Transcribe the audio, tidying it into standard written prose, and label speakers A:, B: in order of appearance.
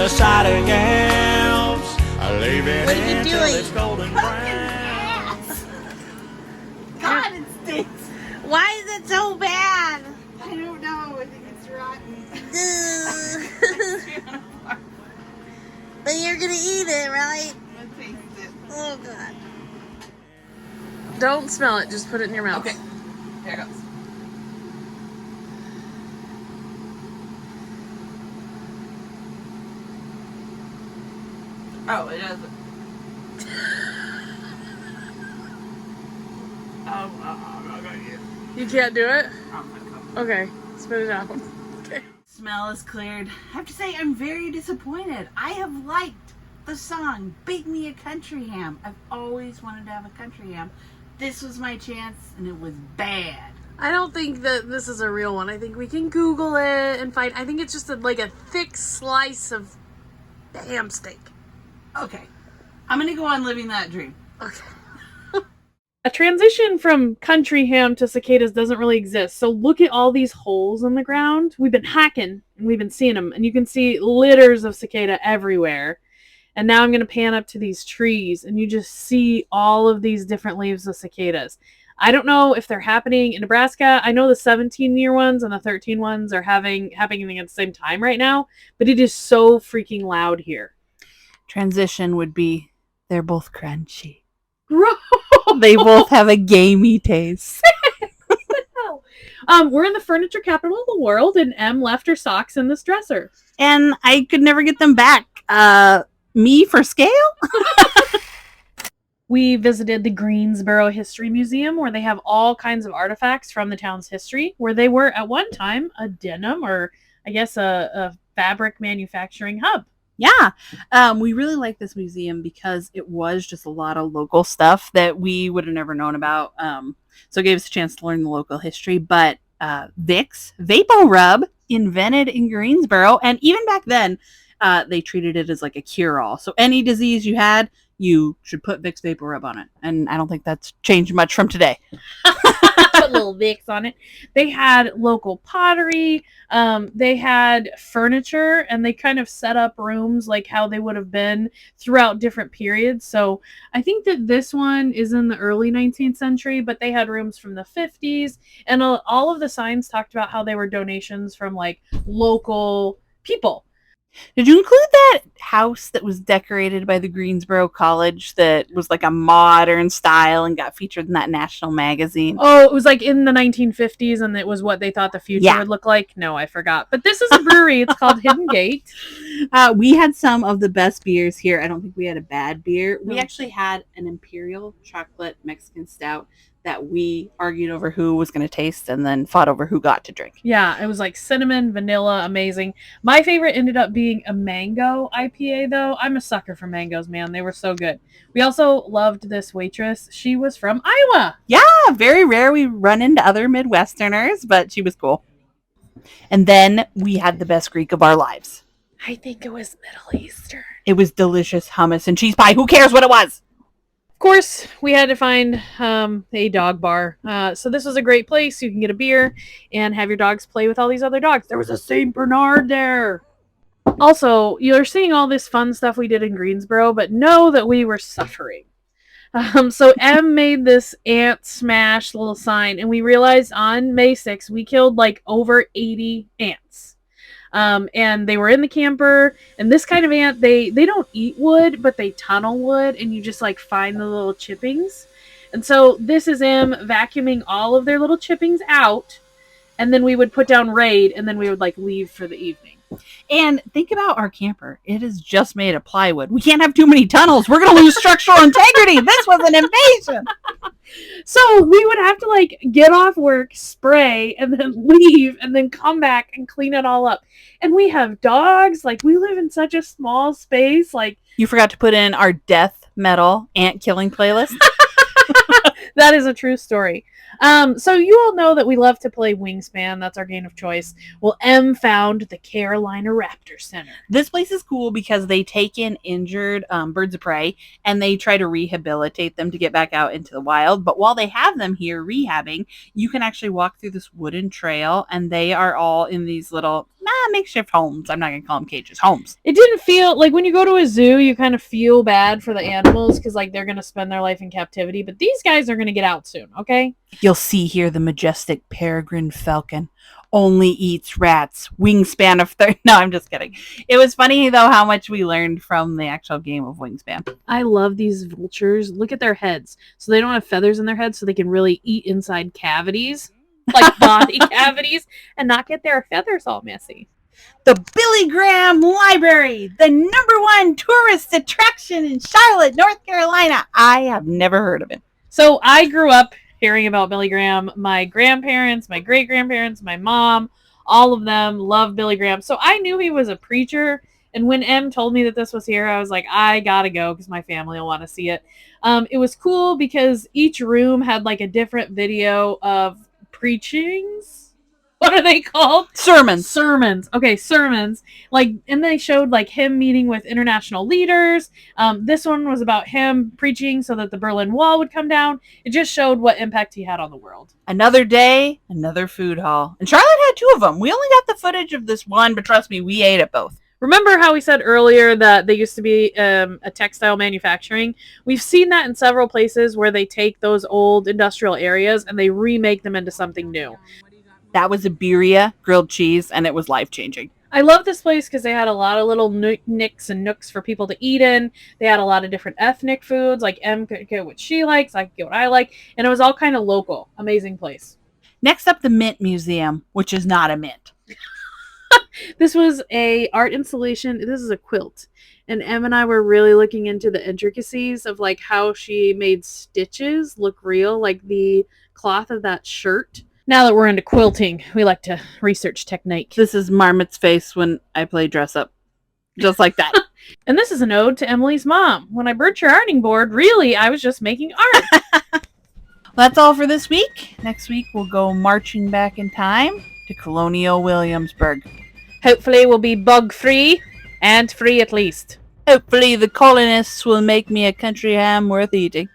A: a side of yams. I leave it
B: What are you
A: in till
B: doing?
A: it's golden brown.
C: God, it stinks.
B: Why is it so bad?
C: I don't know. I think it's rotten.
B: Ugh. But you're gonna eat it, right?
C: I'm gonna taste it.
B: Oh god.
D: Don't smell it, just put it in your mouth.
C: Okay, here it goes. Oh, it doesn't. I'm not gonna get it.
D: You can't do it?
C: I'm not coming.
D: Okay, spit it out. Okay.
C: Smell is cleared. I have to say, I'm very disappointed. I have liked the song "Bake Me a Country Ham." I've always wanted to have a country ham. This was my chance, and it was bad.
D: I don't think that this is a real one. I think we can Google it and find. I think it's just like a thick slice of ham steak.
C: Okay, I'm gonna go on living that dream.
D: Okay. A transition from country ham to cicadas doesn't really exist. So look at all these holes in the ground. We've been hacking and we've been seeing them, and you can see litters of cicada everywhere. And now I'm going to pan up to these trees, and you just see all of these different leaves of cicadas. I don't know if they're happening in Nebraska. I know the 17-year ones and the 13 ones are happening at the same time right now, but it is so freaking loud here.
C: Transition would be they're both crunchy.
D: Gross.
C: They both have a gamey taste.
D: We're in the furniture capital of the world, and Em left her socks in this dresser.
C: And I could never get them back. Me for scale?
D: We visited the Greensboro History Museum, where they have all kinds of artifacts from the town's history, where they were at one time a denim, or I guess a fabric manufacturing hub.
C: Yeah. We really like this museum because it was just a lot of local stuff that we would have never known about. So it gave us a chance to learn the local history. But Vicks VapoRub, invented in Greensboro, and even back then, they treated it as like a cure-all. So any disease you had, you should put Vicks VapoRub on it. And I don't think that's changed much from today.
D: Put little Vicks on it. They had local pottery. They had furniture, and they kind of set up rooms like how they would have been throughout different periods. So I think that this one is in the early 19th century, but they had rooms from the 50s, and all of the signs talked about how they were donations from like local people.
C: Did you include that house that was decorated by the Greensboro College that was like a modern style and got featured in that national magazine?
D: Oh, it was like in the 1950s, and it was what they thought the future would look like. No, I forgot. But this is a brewery. It's called Hidden Gate.
C: We had some of the best beers here. I don't think we had a bad beer. We
D: No.
C: actually had an Imperial chocolate Mexican stout that we argued over who was going to taste and then fought over who got to drink.
D: Yeah, it was like cinnamon, vanilla, amazing. My favorite ended up being a mango IPA, though. I'm a sucker for mangoes, man. They were so good. We also loved this waitress. She was from Iowa.
C: Yeah, very rare we run into other Midwesterners, but she was cool. And then we had the best Greek of our lives.
D: I think it was Middle Eastern.
C: It was delicious hummus and cheese pie. Who cares what it was?
D: Of course, we had to find a dog bar. So this was a great place. You can get a beer and have your dogs play with all these other dogs. There was a St. Bernard there. Also, you're seeing all this fun stuff we did in Greensboro, but know that we were suffering. So Em made this ant smash little sign, and we realized on May 6th, we killed like over 80 ants. And they were in the camper, and this kind of ant, they don't eat wood, but they tunnel wood, and you just like find the little chippings. And so this is Em vacuuming all of their little chippings out, and then we would put down Raid, and then we would like leave for the evening.
C: And think about our camper. It is just made of plywood. We can't have too many tunnels. We're going to lose structural integrity. This was an invasion.
D: So we would have to like get off work, spray, and then leave, and then come back and clean it all up. And we have dogs. Like, we live in such a small space. Like,
C: You forgot to put in our death metal ant killing playlist.
D: that is a true story. So you all know that we love to play Wingspan. That's our game of choice. Well, Em found the Carolina Raptor Center.
C: This place is cool because they take in injured birds of prey and they try to rehabilitate them to get back out into the wild. But while they have them here rehabbing, you can actually walk through this wooden trail, and they are all in these little, makeshift homes. I'm not gonna call them cages. Homes.
D: It didn't feel like when you go to a zoo, you kind of feel bad for the animals because like they're gonna spend their life in captivity. But these guys are gonna get out soon. Okay.
C: You'll see here the majestic peregrine falcon only eats rats. Wingspan of 30. No, I'm just kidding. It was funny though how much we learned from the actual game of Wingspan.
D: I love these vultures. Look at their heads. So they don't have feathers in their heads, so they can really eat inside cavities, like body cavities, and not get their feathers all messy.
C: The Billy Graham Library, the #1 tourist attraction in Charlotte, North Carolina. I have never heard of it.
D: So I grew up hearing about Billy Graham. My grandparents, my great-grandparents, my mom, all of them love Billy Graham. So I knew he was a preacher. And when Em told me that this was here, I was like, I gotta go because my family will want to see it. It was cool because each room had like a different video of preachings. What are they called? Sermons. Okay, sermons. Like, and they showed like him meeting with international leaders. This one was about him preaching so that the Berlin Wall would come down. It just showed what impact he had on the world.
C: Another day, another food hall. And Charlotte had 2 of them. We only got the footage of this one, but trust me, we ate at both.
D: Remember how we said earlier that they used to be a textile manufacturing? We've seen that in several places where they take those old industrial areas and they remake them into something new.
C: That was a birria, grilled cheese, and it was life-changing.
D: I love this place because they had a lot of little nicks and nooks for people to eat in. They had a lot of different ethnic foods. Like Em could get what she likes, I could get what I like. And it was all kind of local. Amazing place.
C: Next up, the Mint Museum, which is not a mint.
D: This was a art installation. This is a quilt. And Em and I were really looking into the intricacies of like how she made stitches look real, like the cloth of that shirt. Now that we're into quilting, we like to research technique.
C: This is Marmot's face when I play dress up. Just like that.
D: And this is an ode to Emily's mom. When I burnt your ironing board, really, I was just making art.
C: That's all for this week. Next week, we'll go marching back in time to Colonial Williamsburg.
D: Hopefully we'll be bug-free, and free at least.
C: Hopefully the colonists will make me a country ham worth eating.